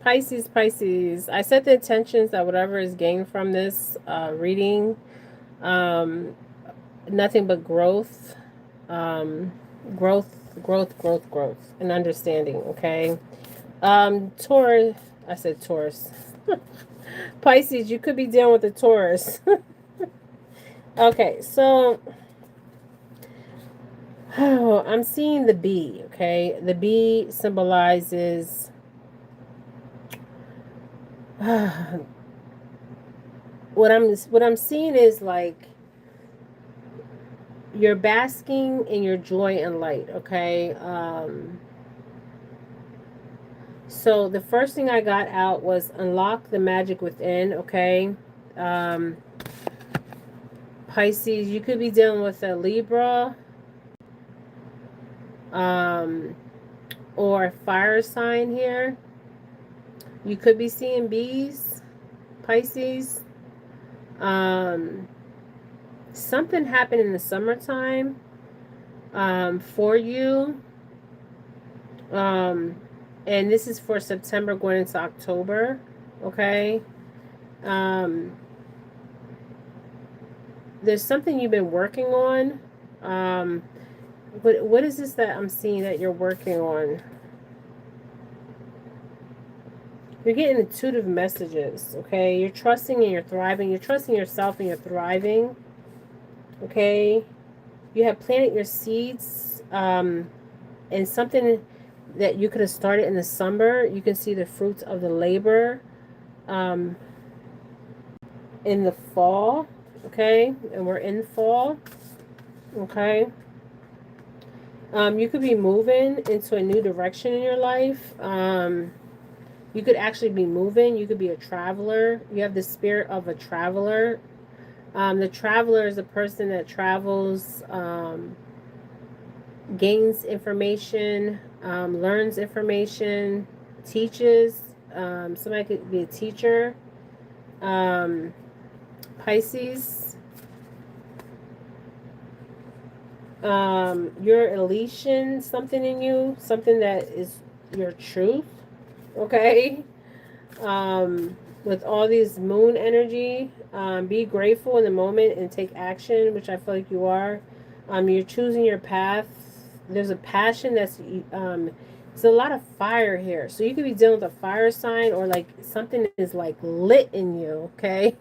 Pisces, Pisces. I set the intentions that whatever is gained from this reading, um, nothing but growth, um, growth, and understanding. Okay. Taurus. I said Taurus. Pisces. You could be dealing with the Taurus. Okay, so oh, I'm seeing the bee. Okay, the bee symbolizes. What I'm seeing is like you're basking in your joy and light. Okay. So the first thing I got out was unlock the magic within. Okay. um Pisces, you could be dealing with a Libra, um or fire sign here. You could be seeing bees, Pisces. um Something happened in the summertime for you. um and this is for September going into October. Okay. um there's something you've been working on. um what is this that I'm seeing that you're working on? You're getting intuitive messages. Okay, you're trusting and you're thriving. You're trusting yourself and you're thriving. Okay, you have planted your seeds, and something that you could have started in the summer. You can see the fruits of the labor um, in the fall. Okay, and we're in fall. Okay. You could be moving into a new direction in your life. You could actually be moving. You could be a traveler. You have the spirit of a traveler. The traveler is a person that travels, gains information, learns information, teaches. Somebody could be a teacher. Um, Pisces, your elation, something in you, something that is your truth. Okay. With all these moon energy, be grateful in the moment and take action, which I feel like you are. You're choosing your path. There's a passion that's there's a lot of fire here, so you could be dealing with a fire sign, or like something is like lit in you. Okay.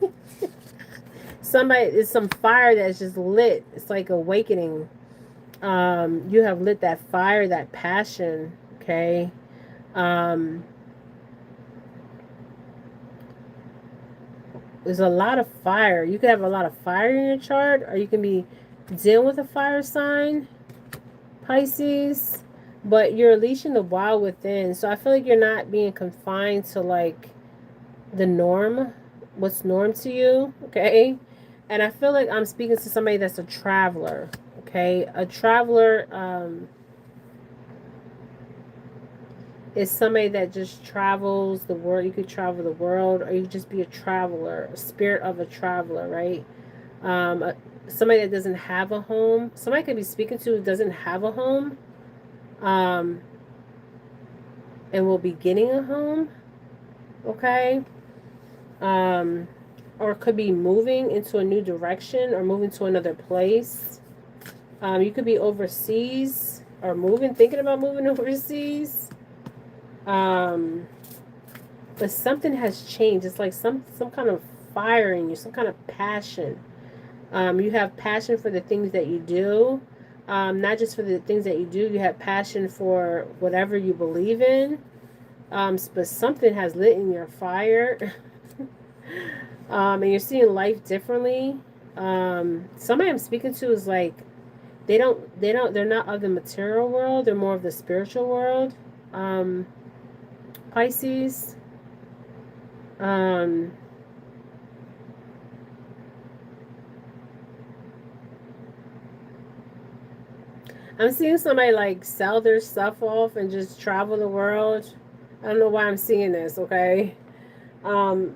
Somebody, it's some fire that's just lit. It's like awakening. You have lit that fire, that passion. Okay. um There's a lot of fire. You could have a lot of fire in your chart, or you can be dealing with a fire sign, Pisces. But you're unleashing the wild within. So I feel like you're not being confined to like the norm, what's norm to you, okay? And I feel like I'm speaking to somebody that's a traveler, okay? A traveler is somebody that just travels the world. You could travel the world, or you could just be a traveler, a spirit of a traveler, right? um, Somebody that doesn't have a home. Somebody could be speaking to who doesn't have a home, um, and will be getting a home. Okay. um, or could be moving into a new direction or moving to another place. You could be overseas or thinking about moving overseas. Um, but something has changed. It's like some kind of fire in you, some kind of passion. You have passion for the things that you do. Not just for the things that you do. You have passion for whatever you believe in. But something has lit in your fire. And you're seeing life differently. Somebody I'm speaking to is like they're not of the material world. They're more of the spiritual world. Um, Pisces. Um, I'm seeing somebody like sell their stuff off and just travel the world. I don't know why I'm seeing this, okay? Um,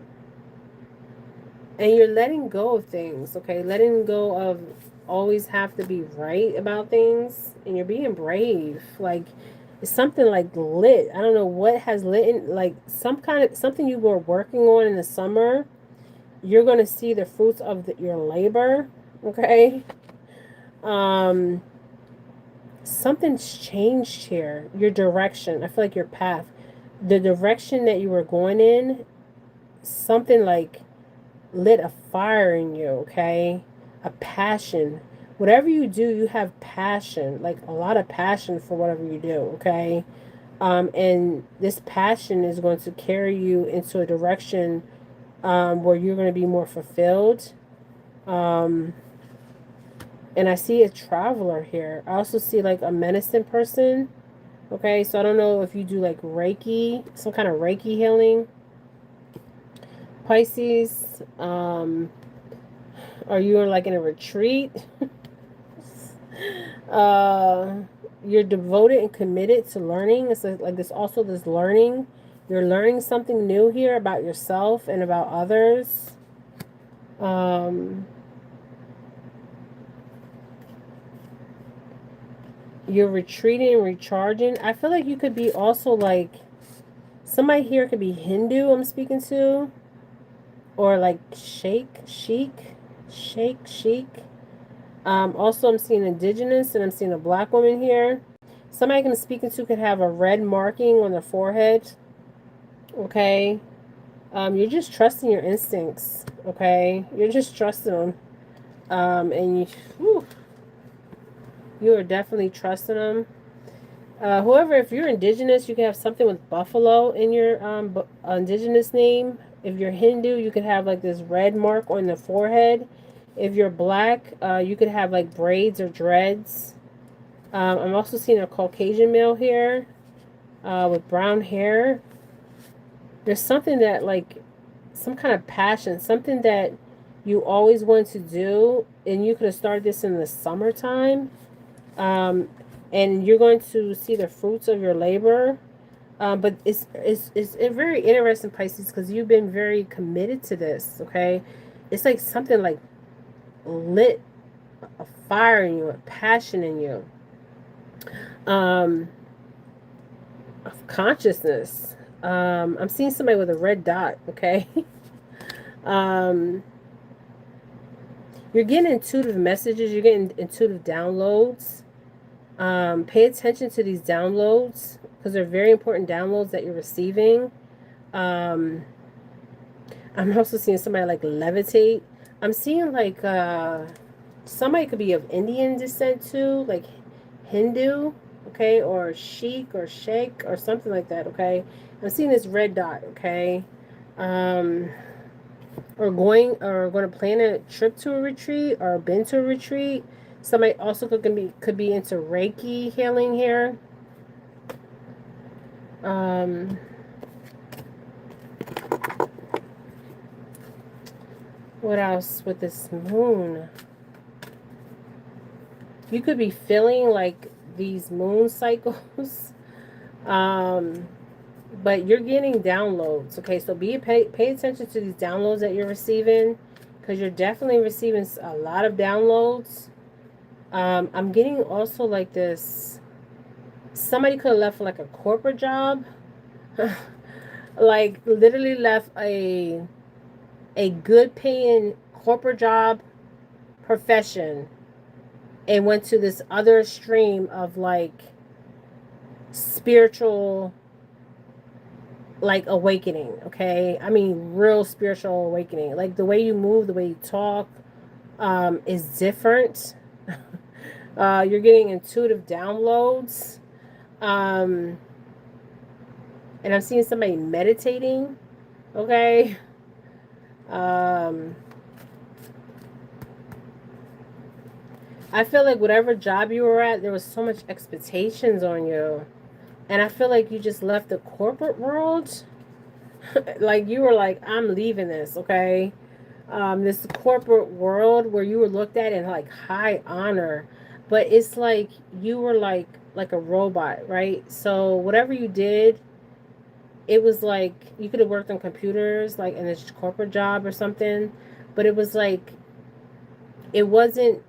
and you're letting go of things, okay? Letting go of always have to be right about things, and you're being brave. Like It's something like lit. I don't know what has lit in, like some kind of something you were working on in the summer. You're going to see the fruits of your labor. Okay. Um, Something's changed here. Your direction. I feel like your path, the direction that you were going in, something like lit a fire in you, okay? A passion. Whatever you do, you have passion, like a lot of passion for whatever you do, okay? And this passion is going to carry you into a direction where you're going to be more fulfilled. Um, and I see a traveler here. I also see like a medicine person. Okay, so I don't know if you do like Reiki, some kind of Reiki healing. Pisces, are you like in a retreat? uh, you're devoted and committed to learning. It's like this also this learning. You're learning something new here about yourself and about others. Um, you're retreating and recharging. I feel like you could be also like somebody here could be Hindu I'm speaking to, or like sheik. Also, I'm seeing indigenous and I'm seeing a black woman here. Somebody I'm speaking to could have a red marking on their forehead. Okay. You're just trusting your instincts. Okay. You're just trusting them. And whew, you are definitely trusting them. Whoever, if you're indigenous, you can have something with buffalo in your indigenous name. If you're Hindu, you could have like this red mark on the forehead. If you're black, you could have like braids or dreads. I'm also seeing a Caucasian male here with brown hair. There's something that like some kind of passion, something that you always wanted to do, and you could have started this in the summertime. Um, and you're going to see the fruits of your labor. But it's a very interesting, Pisces, because you've been very committed to this. Okay, it's like something like lit a fire in you, a passion in you. Um, of consciousness. I'm seeing somebody with a red dot. Okay. um, you're getting intuitive messages. You're getting intuitive downloads. Pay attention to these downloads because they're very important downloads that you're receiving. Um, I'm also seeing somebody like levitate. I'm seeing like somebody could be of Indian descent too, like Hindu, okay, or Sheik or Sheikh or something like that, okay. I'm seeing this red dot, okay. Um, or going to plan a trip to a retreat or been to a retreat. Somebody also could be into Reiki healing here. Um, what else with this moon? You could be feeling like these moon cycles. um, but you're getting downloads. Okay, so pay attention to these downloads that you're receiving because you're definitely receiving a lot of downloads. I'm getting also like this. Somebody could have left like a corporate job, like literally left a good paying corporate job profession and went to this other stream of like spiritual like awakening. Okay, I mean real spiritual awakening, like the way you move, the way you talk is different. You're getting intuitive downloads. um and I'm seeing somebody meditating. Okay. um I feel like whatever job you were at, there was so much expectations on you. And I feel like you just left the corporate world. Like you were like, I'm leaving this, okay? This corporate world where you were looked at in like high honor. But it's like you were like a robot, right? So whatever you did, it was like you could have worked on computers like in this corporate job or something, but it was like it wasn't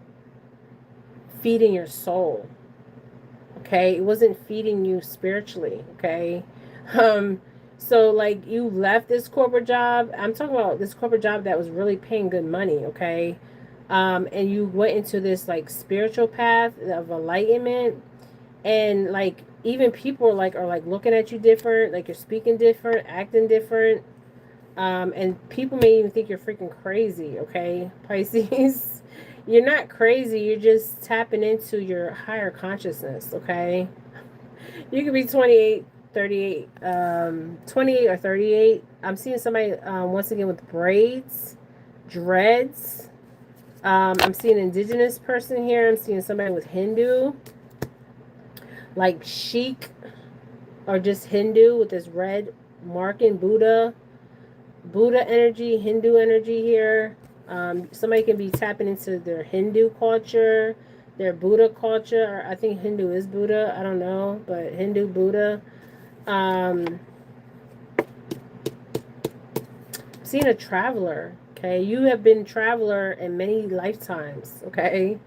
feeding your soul. Okay, it wasn't feeding you spiritually. Okay, um, so like you left this corporate job. I'm talking about this corporate job that was really paying good money. Okay, and you went into this like spiritual path of enlightenment, and like even people are like looking at you different, like you're speaking different, acting different, and people may even think you're freaking crazy. Okay, Pisces. You're not crazy, you're just tapping into your higher consciousness. Okay, you could be 28, 38, 28 or 38. I'm seeing somebody once again with braids, dreads. I'm seeing an indigenous person here. I'm seeing somebody with Hindu, like chic, or just Hindu with this red marking. Buddha energy, Hindu energy here. Somebody can be tapping into their Hindu culture, their Buddha culture. I think Hindu is Buddha. I don't know, but Hindu, Buddha. Um, Seeing a traveler. Okay, you have been a traveler in many lifetimes. Okay,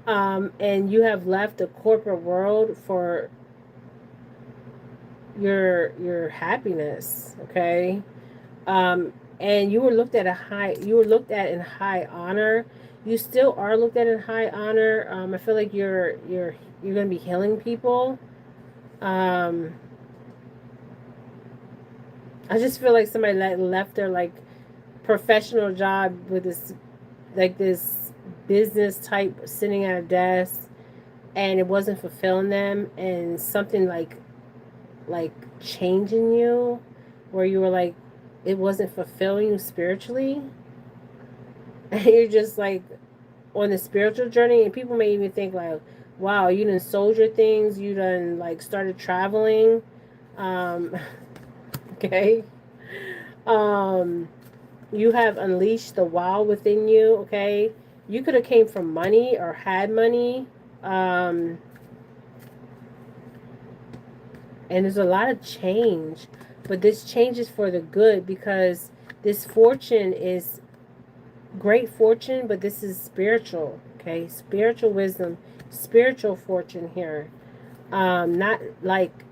and you have left the corporate world for your happiness. Okay, and you were looked at in high honor. You still are looked at in high honor. I feel like you're gonna be healing people. um I just feel like somebody left their like professional job with this business type sitting at a desk, and it wasn't fulfilling them, and something like changing you, where you were like it wasn't fulfilling you spiritually. And you're just like on the spiritual journey, and people may even think like, wow, you done sold your things, you done like started traveling. um okay. um you have unleashed the wild within you. Okay, you could have came from money or had money. um and there's a lot of change, but this change is for the good, because this fortune is great fortune, but this is spiritual. Okay, spiritual wisdom, spiritual fortune here. Not like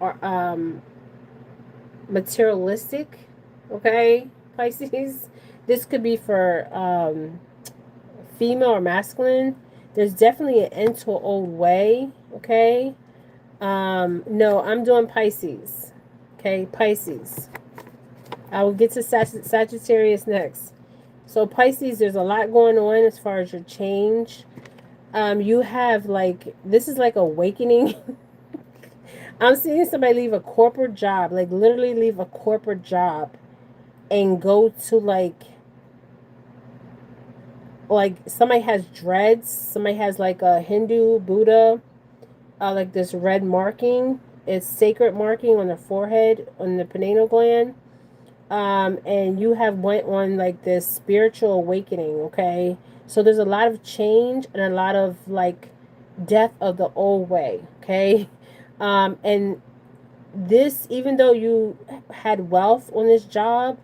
or materialistic. Okay, Pisces. This could be for female or masculine. There's definitely an end to an old way. Okay. No, I'm doing Pisces. Okay, Pisces. I will get to Sagittarius next. So Pisces, there's a lot going on as far as your change. You have like, this is like awakening. I'm seeing somebody leave a corporate job, like literally leave a corporate job and go to like somebody has dreads, somebody has like a Hindu Buddha, like this red marking. It's sacred marking on the forehead, on the pineal gland. And you have went on like this spiritual awakening. Okay, so there's a lot of change and a lot of like death of the old way. Okay, and this, even though you had wealth on this job,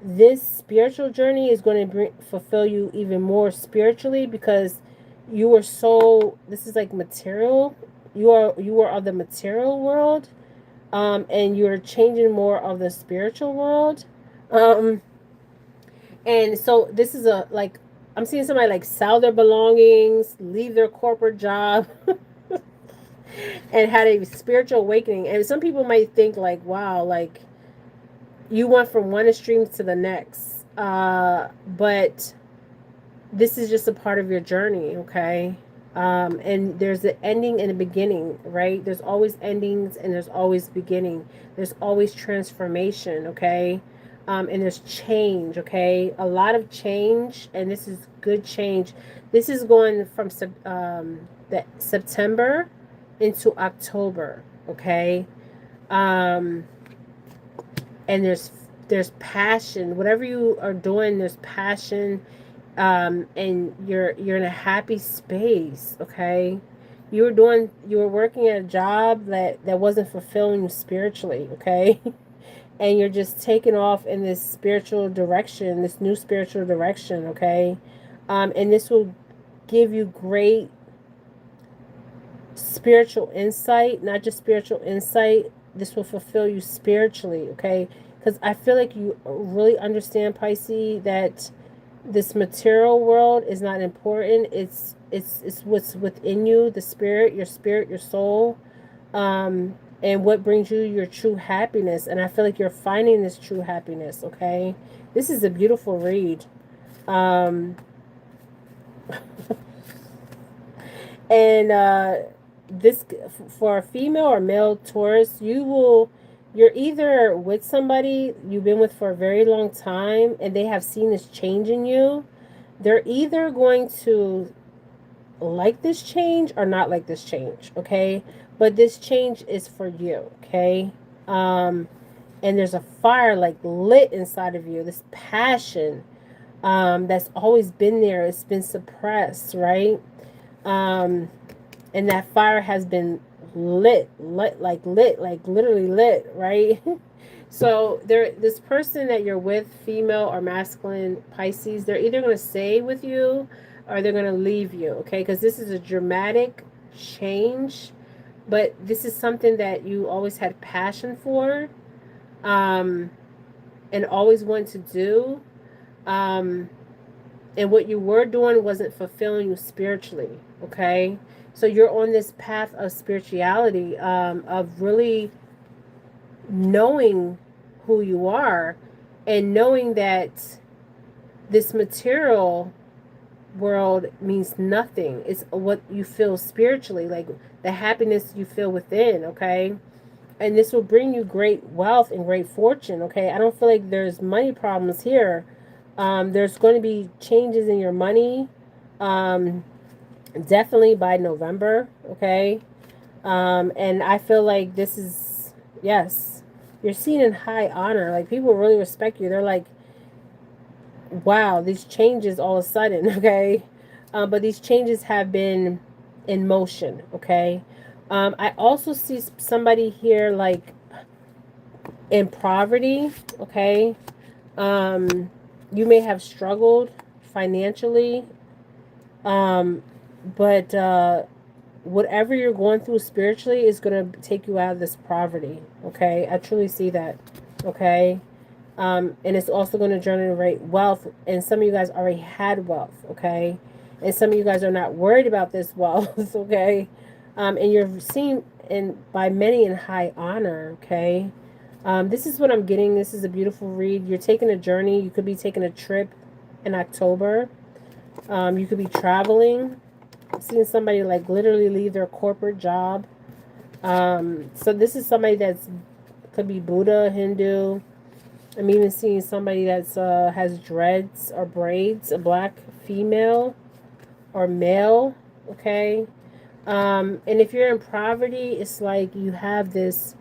this spiritual journey is going to fulfill you even more spiritually, because you were so, this is like material, you are of the material world, and you're changing more of the spiritual world. um and so this is a like, I'm seeing somebody like sell their belongings, leave their corporate job, and had a spiritual awakening. And some people might think like, wow, like you went from one extreme to the next. But this is just a part of your journey. Okay. And there's an ending and a beginning, right? There's always endings and there's always beginning. There's always transformation. Okay. And there's change. Okay, a lot of change, and this is good change. This is going from the September into October. Okay. um and there's passion, whatever you are doing, there's passion. And you're in a happy space. Okay, you were working at a job that wasn't fulfilling you spiritually. Okay, and you're just taking off in this spiritual direction, this new spiritual direction. Okay, and this will give you great spiritual insight, not just spiritual insight. This will fulfill you spiritually, okay? Because I feel like you really understand, Pisces, that this material world is not important. It's what's within you, the spirit, your soul, and what brings you your true happiness. And I feel like you're finding this true happiness, okay? This is a beautiful read. Um, and this, for a female or male Taurus, you're either with somebody you've been with for a very long time and they have seen this change in you. They're either going to like this change or not like this change, okay? But this change is for you, okay? um and there's a fire like lit inside of you, this passion that's always been there. It's been suppressed, right? um and that fire has been lit, like literally lit, right? So there, this person that you're with, female or masculine, Pisces, they're either going to stay with you or they're going to leave you, okay? Because this is a dramatic change, but this is something that you always had passion for, um, and always wanted to do. Um, and what you were doing wasn't fulfilling you spiritually, okay? So you're on this path of spirituality, of really knowing who you are and knowing that this material world means nothing. It's what you feel spiritually, like the happiness you feel within, okay? And this will bring you great wealth and great fortune, okay? I don't feel like there's money problems here. There's going to be changes in your money, um, definitely by November, okay? And I feel like this is, yes, you're seen in high honor. Like, people really respect you. They're like, wow, these changes all of a sudden, okay? But these changes have been in motion, okay? I also see somebody here like in poverty, okay? You may have struggled financially, um, but whatever you're going through spiritually is going to take you out of this poverty, okay? I truly see that, okay? And it's also going to generate wealth, and some of you guys already had wealth, okay? And some of you guys are not worried about this wealth, okay? And you're seen by many in high honor, okay? This is what I'm getting. This is a beautiful read. You're taking a journey. You could be taking a trip in October. You could be traveling. I'm seeing somebody like literally leave their corporate job. So this is somebody that's could be Buddha, Hindu. I'm even seeing somebody that's has dreads or braids, a black female or male, okay? And if you're in poverty, it's like you have this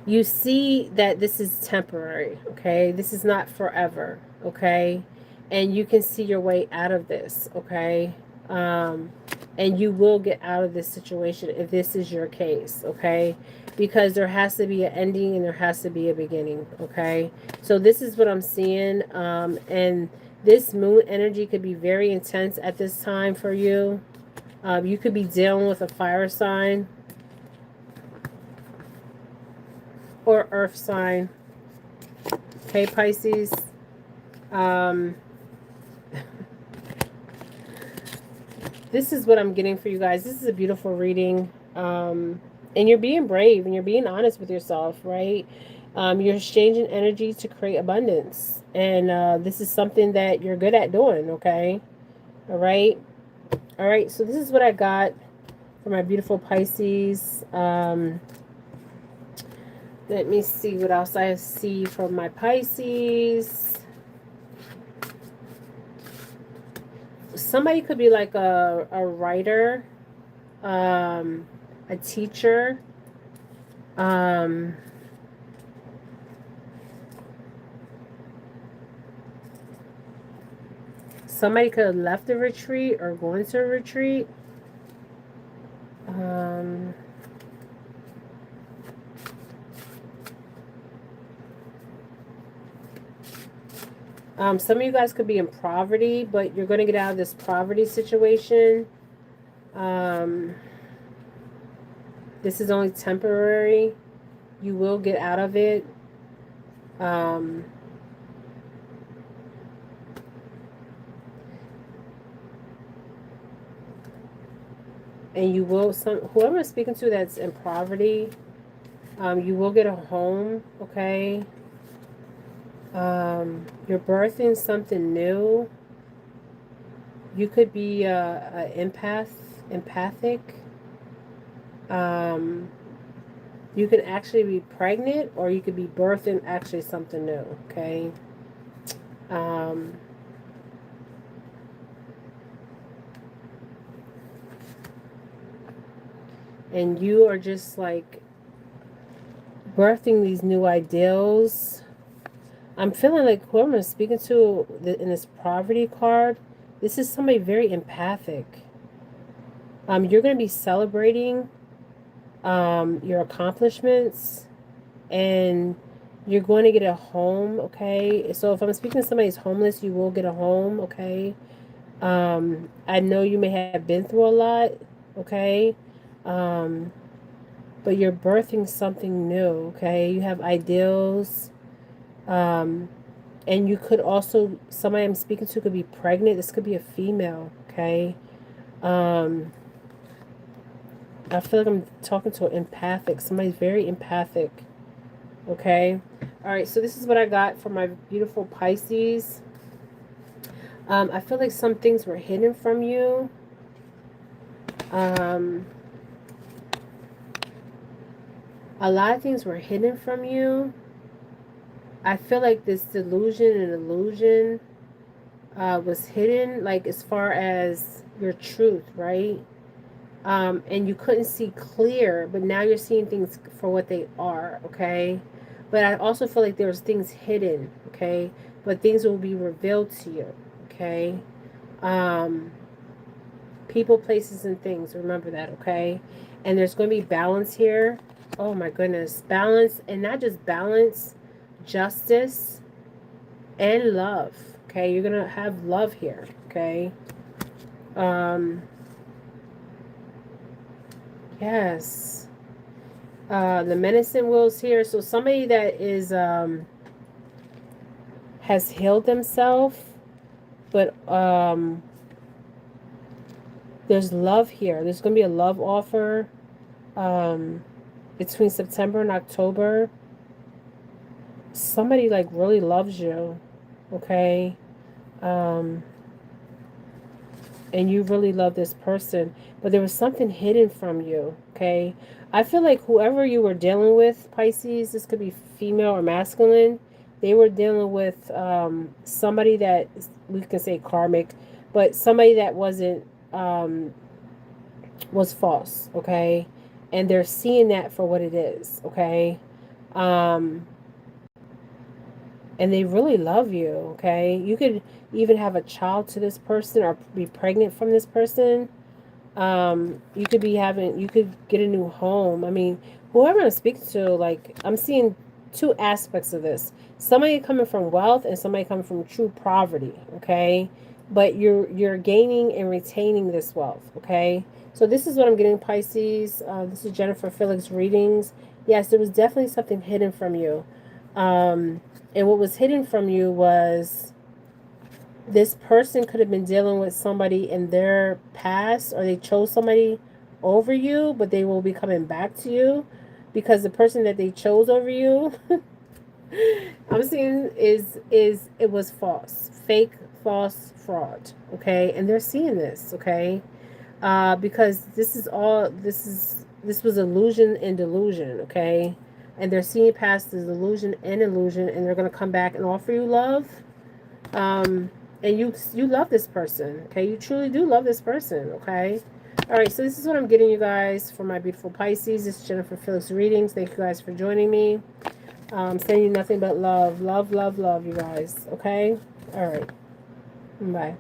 you see that this is temporary, okay? This is not forever, okay? And you can see your way out of this, okay? And you will get out of this situation if this is your case, okay? Because there has to be an ending and there has to be a beginning, okay? So this is what I'm seeing, and this moon energy could be very intense at this time for you. You could be dealing with a fire sign or earth sign, okay, Pisces? This is what I'm getting for you guys. This is a beautiful reading. And you're being brave and you're being honest with yourself, right? You're exchanging energy to create abundance. And this is something that you're good at doing, okay? All right? All right, so this is what I got for my beautiful Pisces. Let me see what else I see from my Pisces. Somebody could be like a writer, a teacher, somebody could have left a retreat or going to a retreat. Some of you guys could be in poverty, but you're going to get out of this poverty situation. Um, this is only temporary. You will get out of it. Um, and you will, whoever is speaking to that's in poverty, you will get a home, okay? You're birthing something new. You could be a empathic. Um, you can actually be pregnant, or you could be birthing actually something new, okay? Um, and you are just like birthing these new ideals. I'm feeling like whoever I'm speaking to in this poverty card, this is somebody very empathic. You're going to be celebrating your accomplishments, and you're going to get a home, okay? So if I'm speaking to somebody who's homeless, you will get a home, okay? I know you may have been through a lot, okay? Um, but you're birthing something new, okay? You have ideals. Um, and you could also, somebody I'm speaking to could be pregnant. This could be a female, okay? Um, I feel like I'm talking to an empathic. Somebody's very empathic, okay? All right, so this is what I got for my beautiful Pisces. I feel like some things were hidden from you. A lot of things were hidden from you. I feel like this delusion and illusion was hidden, like as far as your truth, right? And you couldn't see clear, but now you're seeing things for what they are, okay? But I also feel like there's things hidden, okay? But things will be revealed to you, okay? Um, People, places, and things, remember that, okay? And there's going to be balance here. Oh my goodness, balance, and not just balance, justice and love, okay? You're going to have love here, okay? Um, yes. The medicine wheels here. So somebody that is has healed themselves, but there's love here. There's gonna be a love offer between September and October. Somebody like really loves you, okay? Um, and you really love this person, but there was something hidden from you, okay? I feel like whoever you were dealing with, Pisces, this could be female or masculine, they were dealing with somebody that we can say karmic, but somebody that wasn't, was false, okay? And they're seeing that for what it is, okay? Um, and they really love you, okay? You could even have a child to this person or be pregnant from this person. You could be having, you could get a new home. I mean, whoever I'm speaking to, like, I'm seeing two aspects of this. Somebody coming from wealth and somebody coming from true poverty, okay? But you're gaining and retaining this wealth, okay? So this is what I'm getting, Pisces. This is Jennifer Felix readings. Yes, there was definitely something hidden from you. And what was hidden from you was this person could have been dealing with somebody in their past, or they chose somebody over you, but they will be coming back to you because the person that they chose over you I'm seeing is it was false, fake, false, fraud, okay? And they're seeing this, okay? Because this was illusion and delusion, okay? And they're seeing past the delusion and illusion, and they're going to come back and offer you love. And you love this person, okay? You truly do love this person, okay? All right, so this is what I'm getting you guys for my beautiful Pisces. This is Jennifer Felix readings. Thank you guys for joining me. Sending you nothing but love, love, love, love, you guys, okay? All right, bye.